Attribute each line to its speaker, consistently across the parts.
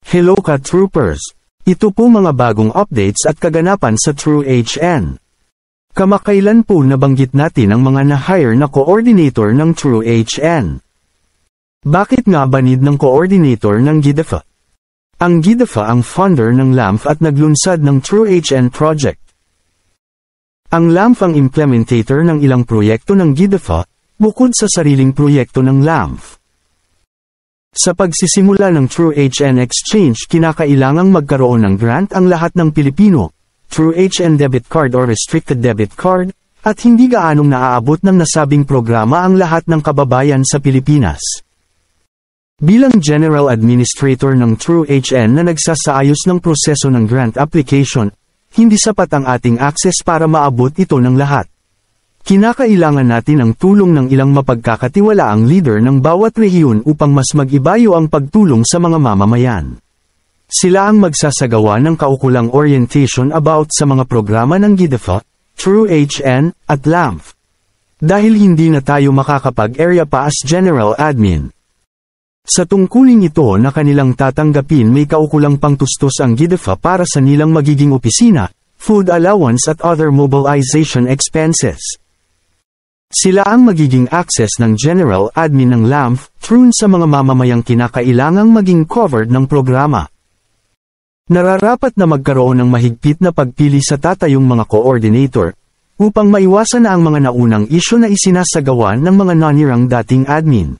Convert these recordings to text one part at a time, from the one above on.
Speaker 1: Hello ka-troopers! Ito po mga bagong updates at kaganapan sa TrueHN. Kamakailan po nabanggit natin ang mga na-hire na coordinator ng TrueHN. Bakit nga ba need ng coordinator ng GDFA? Ang GDFA ang funder ng LAMF at naglunsad ng TrueHN project. Ang LAMF ang implementator ng ilang proyekto ng GDFA, bukod sa sariling proyekto ng LAMF. Sa pagsisimula ng TrueHN Exchange kinakailangang magkaroon ng grant ang lahat ng Pilipino, TrueHN Debit Card or Restricted Debit Card, at hindi gaanong naaabot ng nasabing programa ang lahat ng kababayan sa Pilipinas. Bilang General Administrator ng TrueHN na nagsasaayos ng proseso ng grant application, hindi sapat ang ating access para maabot ito ng lahat. Kinakailangan natin ang tulong ng ilang mapagkakatiwalaang leader ng bawat rehiyon upang mas mag-ibayo ang pagtulong sa mga mamamayan. Sila ang magsasagawa ng kaukulang orientation about sa mga programa ng GDFA, TrueHN, at LAMF. Dahil hindi na tayo makakapag-area pa as General Admin. Sa tungkulin ito na kanilang tatanggapin may kaukulang pangtustos ang GDFA para sa nilang magiging opisina, food allowance at other mobilization expenses. Sila ang magiging access ng General Admin ng LAMF, through sa mga mamamayang kinakailangang maging covered ng programa. Nararapat na magkaroon ng mahigpit na pagpili sa tatayong mga coordinator, upang maiwasan na ang mga naunang isyu na isinasagawa ng mga nanirang dating admin.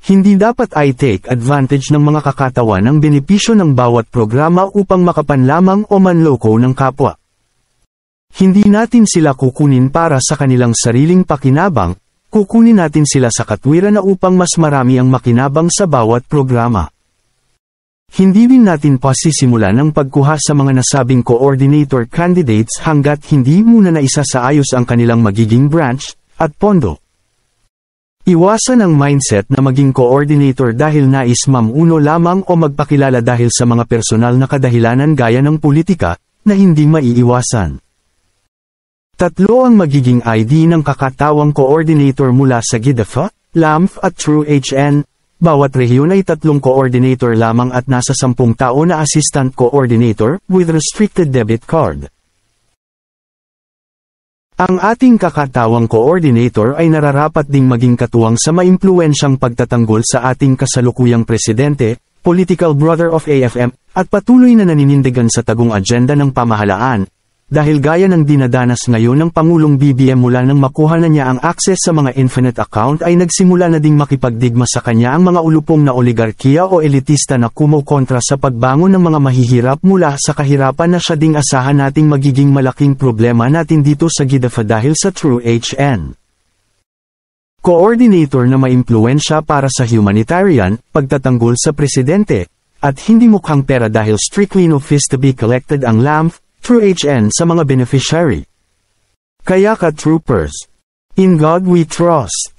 Speaker 1: Hindi dapat ay take advantage ng mga kakatawan ng benepisyo ng bawat programa upang makapanlamang o manloko ng kapwa. Hindi natin sila kukunin para sa kanilang sariling pakinabang, kukunin natin sila sa katwiran na upang mas marami ang makinabang sa bawat programa. Hindi din natin pasisimulan ang pagkuha sa mga nasabing coordinator candidates hanggat hindi muna naisasaayos ang kanilang magiging branch at pondo. Iwasan ang mindset na maging coordinator dahil nais mamuno lamang o magpakilala dahil sa mga personal na kadahilanan gaya ng politika, na hindi maiiwasan. 3 ang magiging ID ng kakatawang coordinator mula sa GDFA, LAMF at TrueHN. Bawat rehiyon ay 3 coordinator lamang at nasa 10 tao na assistant coordinator with restricted debit card. Ang ating kakatawang coordinator ay nararapat ding maging katuwang sa maimpluwensyang pagtatanggol sa ating kasalukuyang presidente, political brother of AFM, at patuloy na naninindigan sa tagong agenda ng pamahalaan. Dahil gaya ng dinadanas ngayon ng Pangulong BBM mula nang makuha na niya ang access sa mga infinite account ay nagsimula na ding makipagdigma sa kanya ang mga ulupong na oligarkiya o elitista na kumukontra sa pagbangon ng mga mahihirap mula sa kahirapan na siya ding asahan nating magiging malaking problema natin dito sa GDFA dahil sa TrueHN. Coordinator na maimpluwensya para sa humanitarian, pagtatanggol sa presidente, at hindi mukhang pera dahil strictly no fees to be collected ang LAMF, TrueHN sa mga beneficiary. Kaya ka-troopers, in God we trust.